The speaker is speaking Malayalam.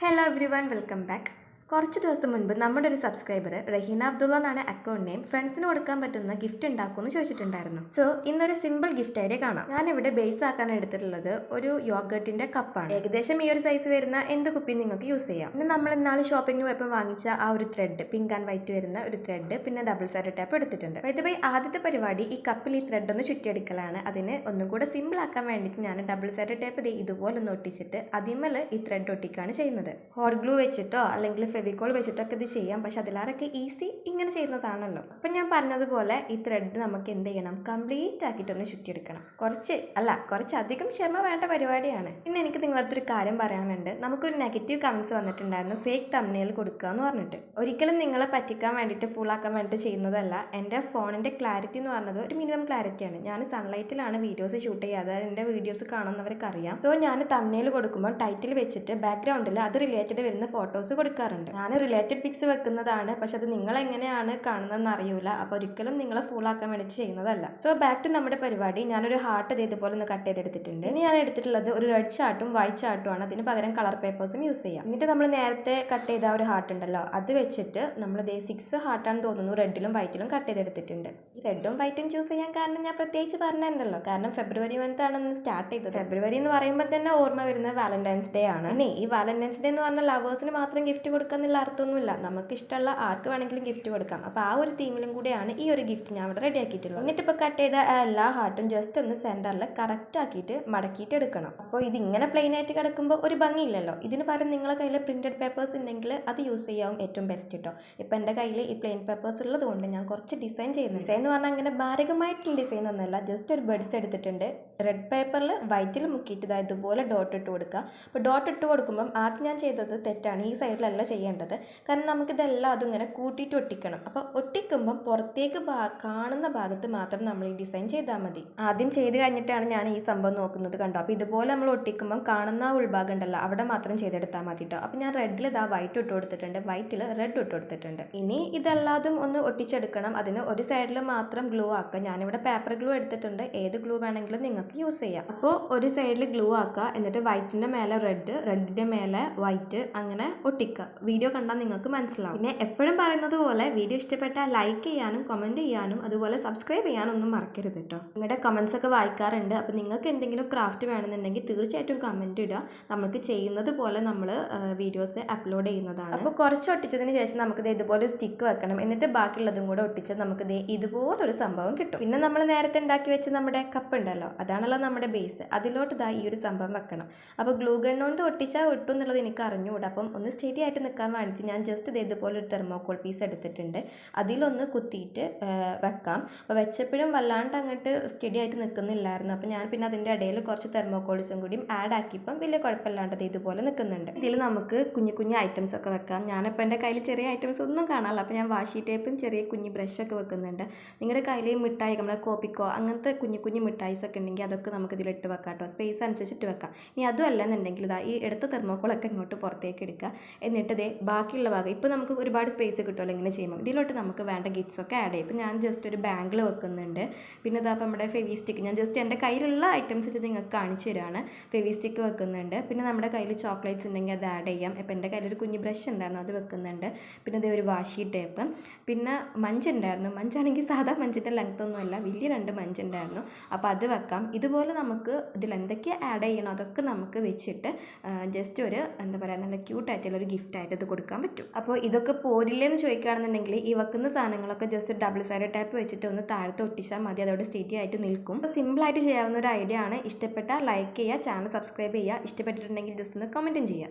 Hello every one welcome back. കുറച്ച് ദിവസം മുൻപ് നമ്മുടെ ഒരു സബ്സ്ക്രൈബർ റഹീന അബ്ദുള്ള എന്നാണ് അക്കൗണ്ട് നെയിം ഫ്രണ്ട്സിന് കൊടുക്കാൻ പറ്റുന്ന ഗിഫ്റ്റ് ഉണ്ടാക്കുമെന്ന് ചോദിച്ചിട്ടുണ്ടായിരുന്നു. സോ ഇന്നൊരു സിമ്പിൾ ഗിഫ്റ്റ് ഐഡിയ കാണാം. ഞാനിവിടെ ബേസ് ആക്കാൻ എടുത്തിട്ടുള്ളത് ഒരു യോഗട്ടിന്റെ കപ്പാണ്. ഏകദേശം ഈ ഒരു സൈസ് വരുന്ന എന്ത് കുപ്പി നിങ്ങൾക്ക് യൂസ് ചെയ്യാം. പിന്നെ നമ്മൾ ഇന്നാള് ഷോപ്പിംഗ് പോയപ്പോൾ വാങ്ങിച്ച ആ ഒരു ത്രെഡ്, പിങ്ക് ആൻഡ് വൈറ്റ് വരുന്ന ഒരു ത്രെഡ്, പിന്നെ ഡബിൾ സൈഡ് ടാപ്പ് എടുത്തിട്ടുണ്ട്. ഇതുപോയി ആദ്യത്തെ പരിപാടി ഈ കപ്പിൽ ഈ ത്രെഡ് ഒന്ന് ചുറ്റിയെടുക്കലാണ്. അതിന് ഒന്നും കൂടെ സിമ്പിൾ ആക്കാൻ വേണ്ടിയിട്ട് ഞാൻ ഡബിൾ സൈഡ് ടാപ്പ് ഇതുപോലെ ഒന്ന് ഒട്ടിച്ചിട്ട് അതിമേൽ ഈ ത്രെഡ് ഒട്ടിക്കാണ് ചെയ്യുന്നത്. ഹോട്ട് ഗ്ലൂ വെച്ചിട്ടോ അല്ലെങ്കിൽ ഫെവിക്കോൾ വെച്ചിട്ടൊക്കെ ഇത് ചെയ്യാം. പക്ഷെ അതിലാരൊക്കെ ഈസി ഇങ്ങനെ ചെയ്യുന്നതാണല്ലോ. അപ്പം ഞാൻ പറഞ്ഞതുപോലെ ഈ ത്രെഡ് നമുക്ക് എന്ത് ചെയ്യണം, കംപ്ലീറ്റ് ആക്കിയിട്ടൊന്ന് ചുറ്റിയെടുക്കണം. കുറച്ചധികം ക്ഷമ വേണ്ട പരിപാടിയാണ്. പിന്നെ എനിക്ക് നിങ്ങളടുത്തൊരു കാര്യം പറയാനുണ്ട്. നമുക്കൊരു നെഗറ്റീവ് കമൻസ് വന്നിട്ടുണ്ടായിരുന്നു, ഫേക്ക് തംബ്നെയിൽ കൊടുക്കുക എന്ന് പറഞ്ഞിട്ട്. ഒരിക്കലും നിങ്ങളെ പറ്റിക്കാൻ വേണ്ടിയിട്ട് ഫുള്ളാക്കാൻ വേണ്ടിയിട്ട് ചെയ്യുന്നതല്ല. എൻ്റെ ഫോണിൻ്റെ ക്ലാരിറ്റി എന്ന് പറഞ്ഞത് ഒരു മിനിമം ക്ലാരിറ്റിയാണ്. ഞാൻ സൺലൈറ്റിലാണ് വീഡിയോസ് ഷൂട്ട് ചെയ്യുക. അതായത് എൻ്റെ വീഡിയോസ് കാണുന്നവർക്ക് അറിയാം. സോ ഞാൻ തംബ്നെയിൽ കൊടുക്കുമ്പോൾ ടൈറ്റിൽ വെച്ചിട്ട് ബാക്ക്ഗ്രൗണ്ടിൽ അത് റിലേറ്റഡ് വരുന്ന ഫോട്ടോസ് കൊടുക്കാറുണ്ട്. ഞാൻ റിലേറ്റഡ് പിക്സ് വെക്കുന്നതാണ്. പക്ഷെ അത് നിങ്ങൾ എങ്ങനെയാണ് കാണുന്നതെന്ന് അറിയൂല. അപ്പോൾ ഒരിക്കലും നിങ്ങളെ ഫുള്ളാക്കാൻ വേണ്ടിയിട്ട് ചെയ്യുന്നതല്ല. സോ ബാക്ക് ടു നമ്മുടെ പരിപാടി. ഞാനൊരു ഹാർട്ട് ഇതുപോലെ ഒന്ന് കട്ട് ചെയ്തെടുത്തിട്ടുണ്ട്. ഇനി ഞാൻ എടുത്തിട്ടുള്ളത് ഒരു റെഡ് ചാർട്ടും വൈറ്റ് ചാർട്ടുമാണ്. അതിന് പകരം കളർ പേപ്പേഴ്സും യൂസ് ചെയ്യാം. എന്നിട്ട് നമ്മൾ നേരത്തെ കട്ട് ചെയ്ത ഒരു ഹാർട്ട് ഉണ്ടല്ലോ, അത് വെച്ചിട്ട് നമ്മൾ 6 ഹാർട്ടാണെന്ന് തോന്നുന്നു റെഡിലും വൈറ്റിലും കട്ട് ചെയ്തെടുത്തിട്ടുണ്ട്. ഈ റെഡും വൈറ്റും ചൂസ് ചെയ്യാൻ കാരണം ഞാൻ പ്രത്യേകിച്ച് പറഞ്ഞിട്ടുണ്ടല്ലോ. കാരണം ഫെബ്രുവരി 1 ആണ് സ്റ്റാർട്ട് ചെയ്തത്. ഫെബ്രുവരി എന്ന് പറയുമ്പോൾ തന്നെ ഓർമ്മ വരുന്നത് വാലന്റൈൻസ് ഡേ ആണ്. ഇനി ഈ വാലന്റൈൻസ് ഡേ എന്ന് പറഞ്ഞാൽ ലവേഴ്സിന് മാത്രം ഗിഫ്റ്റ് കൊടുക്കാന്നുള്ള അർത്ഥമൊന്നുമില്ല. നമുക്ക് ഇഷ്ടമുള്ള ആർക്ക് വേണമെങ്കിലും ഗിഫ്റ്റ് കൊടുക്കാം. അപ്പോൾ ആ ഒരു തീമിലും കൂടെയാണ് ഈ ഒരു ഗിഫ്റ്റ് ഞാൻ ഇവിടെ റെഡി ആക്കിയിട്ടുള്ളത്. എന്നിട്ട് ഇപ്പോൾ കട്ട് ചെയ്ത എല്ലാ ഹാർട്ടും ജസ്റ്റ് ഒന്ന് സെൻറ്ററിൽ കറക്റ്റ് ആക്കിയിട്ട് മടക്കിയിട്ട് എടുക്കണം. അപ്പോൾ ഇതിങ്ങനെ പ്ലെയിൻ ആയിട്ട് കിടക്കുമ്പോൾ ഒരു ഭംഗിയില്ലല്ലോ. ഇതിന് പകരം നിങ്ങളുടെ കയ്യിൽ പ്രിന്റഡ് പേപ്പേഴ്സ് ഉണ്ടെങ്കിൽ അത് യൂസ് ചെയ്യാവും ഏറ്റവും ബെസ്റ്റ് കേട്ടോ. ഇപ്പോൾ എൻ്റെ കയ്യിൽ ഈ പ്ലെയിൻ പേപ്പേഴ്സ് ഉള്ളത് കൊണ്ട് ഞാൻ കുറച്ച് ഡിസൈൻ ചെയ്യുന്നു. ഡിസൈൻ എന്ന് പറഞ്ഞാൽ അങ്ങനെ ഭാരകമായിട്ടുള്ള ഡിസൈൻ ഒന്നുമല്ല. ജസ്റ്റ് ഒരു ബഡ്സ് എടുത്തിട്ടുണ്ട്. റെഡ് പേപ്പറിൽ വൈറ്റിൽ മുക്കിയിട്ട് ഇതുപോലെ ഡോട്ട് ഇട്ട് കൊടുക്കുക. അപ്പോൾ ഡോട്ട് ഇട്ട് കൊടുക്കുമ്പം ആദ്യം ഞാൻ ചെയ്തത് തെറ്റാണ്. ഈ സൈഡിലല്ല ചെയ്യേണ്ടത്. കാരണം നമുക്കിതെല്ലാം അതും ഇങ്ങനെ കൂട്ടിയിട്ട് ഒട്ടിക്കണം. അപ്പോൾ ഒട്ടിക്കുമ്പം പുറത്തേക്ക് കാണുന്ന ഭാഗത്ത് മാത്രം നമ്മൾ ഈ ഡിസൈൻ ചെയ്താൽ മതി. ആദ്യം ചെയ്ത് കഴിഞ്ഞിട്ടാണ് ഞാൻ ഈ സംഭവം നോക്കുന്നത്, കണ്ടോ. അപ്പോൾ ഇതുപോലെ നമ്മൾ ഒട്ടിക്കുമ്പം കാണുന്ന ഉൾഭാഗം ഉണ്ടല്ലോ, അവിടെ മാത്രം ചെയ്തെടുത്താൽ മതി കേട്ടോ. അപ്പോൾ ഞാൻ റെഡിൽ വൈറ്റ് ഇട്ട് കൊടുത്തിട്ടുണ്ട്, വൈറ്റിൽ റെഡ് ഇട്ട് കൊടുത്തിട്ടുണ്ട്. ഇനി ഇതെല്ലാതും ഒന്ന് ഒട്ടിച്ചെടുക്കണം. അതിന് ഒരു സൈഡിൽ മാത്രം ഗ്ലൂ ആക്കുക. ഞാനിവിടെ പേപ്പർ ഗ്ലൂ എടുത്തിട്ടുണ്ട്. ഏത് ഗ്ലൂ വേണമെങ്കിലും നിങ്ങൾക്ക് യൂസ് ചെയ്യാം. അപ്പോൾ ഒരു സൈഡിൽ ഗ്ലൂ ആക്കുക, എന്നിട്ട് വൈറ്റിൻ്റെ മേലെ റെഡ്, റെഡിൻ്റെ മേലെ വൈറ്റ്, അങ്ങനെ ഒട്ടിക്കുക. വീഡിയോ കണ്ടാൽ നിങ്ങൾക്ക് മനസ്സിലാവും. പിന്നെ എപ്പോഴും പറയുന്നത് പോലെ വീഡിയോ ഇഷ്ടപ്പെട്ടാൽ ലൈക്ക് ചെയ്യാനും കമൻറ്റ് ചെയ്യാനും അതുപോലെ സബ്സ്ക്രൈബ് ചെയ്യാനും ഒന്നും മറക്കരുത് കേട്ടോ. നിങ്ങളുടെ കമൻസ് ഒക്കെ വായിക്കാറുണ്ട്. അപ്പോൾ നിങ്ങൾക്ക് എന്തെങ്കിലും ക്രാഫ്റ്റ് വേണമെന്നുണ്ടെങ്കിൽ തീർച്ചയായിട്ടും കമൻറ്റ് ഇടുക. നമുക്ക് ചെയ്യുന്നത് പോലെ നമ്മൾ വീഡിയോസ് അപ്ലോഡ് ചെയ്യുന്നതാണ്. അപ്പോൾ കുറച്ച് ഒട്ടിച്ചതിന് ശേഷം നമുക്ക് ഇതുപോലെ സ്റ്റിക്ക് വെക്കണം. എന്നിട്ട് ബാക്കിയുള്ളതും കൂടെ ഒട്ടിച്ച് നമുക്ക് ഇതുപോലൊരു സംഭവം കിട്ടും. പിന്നെ നമ്മൾ നേരത്തെ ഉണ്ടാക്കി വെച്ച് നമ്മുടെ കപ്പ് ഉണ്ടല്ലോ, അതാണല്ലോ നമ്മുടെ ബേസ്. അതിലോട്ട് ഈ ഒരു സംഭവം വെക്കണം. അപ്പോൾ ഗ്ലൂ ഗൺ കൊണ്ട് ഒട്ടിച്ചാൽ ഒട്ടും എന്നുള്ളത് എനിക്ക് അറിഞ്ഞുകൂടാ. അപ്പം ഒന്ന് സ്റ്റഡി ആയിട്ട് നിൽക്കാൻ വേണ്ടിയിട്ട് ഞാൻ ജസ്റ്റ് ഇതുപോലെ ഒരു തെർമോക്കോൾ പീസ് എടുത്തിട്ടുണ്ട്. അതിലൊന്ന് കുത്തിയിട്ട് വെക്കാം. അപ്പോൾ വെച്ചപ്പോഴും വല്ലാണ്ട് അങ്ങോട്ട് സ്റ്റഡി ആയിട്ട് നിൽക്കുന്നില്ലായിരുന്നു. അപ്പോൾ ഞാൻ പിന്നെ അതിൻ്റെ ഇടയിൽ കുറച്ച് തെർമോക്കോൾസും കൂടിയും ആഡ് ആക്കിയപ്പം വലിയ കുഴപ്പമില്ലാണ്ടത് ഇതുപോലെ നിൽക്കുന്നുണ്ട്. ഇതിൽ നമുക്ക് കുഞ്ഞു കുഞ്ഞു ഐറ്റംസ് ഒക്കെ വെക്കാം. ഞാനിപ്പോൾ എൻ്റെ കയ്യിൽ ചെറിയ ഐറ്റംസ് ഒന്നും കാണാനില്ല. അപ്പോൾ ഞാൻ വാഷി ടേപ്പും ചെറിയ കുഞ്ഞു ബ്രഷൊക്കെ വെക്കുന്നുണ്ട്. നിങ്ങളുടെ കയ്യിൽ മിഠായി, നമ്മളെ കോപ്പിക്കോ അങ്ങനത്തെ കുഞ്ഞു കുഞ്ഞു മിഠായിസ് ഒക്കെ ഉണ്ടെങ്കിൽ അതൊക്കെ നമുക്ക് ഇതിലിട്ട് വെക്കാം കേട്ടോ. സ്പേസ് അനുസരിച്ചിട്ട് വെക്കാം. ഇനി അതും അല്ലെന്നുണ്ടെങ്കിൽ ഈ എടുത്ത തെർമോക്കോളൊക്കെ ഇങ്ങോട്ട് പുറത്തേക്ക് എടുക്കുക. എന്നിട്ട് ബാക്കിയുള്ള ഭാഗം ഇപ്പോൾ നമുക്ക് ഒരുപാട് സ്പേസ് കിട്ടുമല്ലോ ഇങ്ങനെ ചെയ്യുമ്പോൾ. ഇതിലോട്ട് നമുക്ക് വേണ്ട ഗിഫ്റ്റ്സ് ഒക്കെ ആഡ് ചെയ്യും. ഇപ്പോൾ ഞാൻ ജസ്റ്റ് ഒരു ബാങ്കിൾ വെക്കുന്നുണ്ട്. പിന്നെ അപ്പോൾ നമ്മുടെ ഫെവി സ്റ്റിക്ക്, ഞാൻ ജസ്റ്റ് എൻ്റെ കയ്യിലുള്ള ഐറ്റംസ് വെച്ച് നിങ്ങൾക്ക് കാണിച്ചു തരാണ്. ഫെവി സ്റ്റിക്ക് വെക്കുന്നുണ്ട്. പിന്നെ നമ്മുടെ കയ്യിൽ ചോക്ലേറ്റ്സ് ഉണ്ടെങ്കിൽ അത് ആഡ് ചെയ്യാം. ഇപ്പോൾ എൻ്റെ കയ്യിലൊരു കുഞ്ഞു ബ്രഷ് ഉണ്ടായിരുന്നു, അത് വെക്കുന്നുണ്ട്. പിന്നെ ഒരു വാഷി ടേപ്പ്, പിന്നെ മഞ്ചുണ്ടായിരുന്നു. മഞ്ചാണെങ്കിൽ സാധാ മഞ്ചിൻ്റെ ലെങ്ത് ഒന്നുമല്ല, വലിയ 2 മഞ്ചുണ്ടായിരുന്നു. അപ്പോൾ അത് വെക്കാം. ഇതുപോലെ നമുക്ക് ഇതിൽ എന്തൊക്കെ ആഡ് ചെയ്യണം അതൊക്കെ നമുക്ക് വെച്ചിട്ട് ജസ്റ്റ് ഒരു എന്താ പറയുക, നല്ല ക്യൂട്ടായിട്ടുള്ള ഒരു ഗിഫ്റ്റായിട്ട് ഇത് കൊടുക്കാൻ പറ്റും. അപ്പോൾ ഇതൊക്കെ പോരില്ലെന്ന് ചോദിക്കുകയാണെന്നുണ്ടെങ്കിൽ ഈ വെക്കുന്ന സാധനങ്ങളൊക്കെ ജസ്റ്റ് ഡബിൾ സൈഡ് ടാപ്പ് വെച്ചിട്ട് ഒന്ന് താഴത്ത് ഒട്ടിച്ചാൽ മതി. അതോടെ സ്റ്റേറ്റി ആയിട്ട് നിൽക്കും. അപ്പോൾ സിമ്പിളായിട്ട് ചെയ്യാവുന്ന ഒരു ഐഡിയ ആണ്. ഇഷ്ടപ്പെട്ടാൽ ലൈക്ക് ചെയ്യുക, ചാനൽ സബ്സ്ക്രൈബ് ചെയ്യുക. ഇഷ്ടപ്പെട്ടിട്ടുണ്ടെങ്കിൽ ജസ്റ്റ് ഒന്ന് കമൻറ്റും ചെയ്യുക.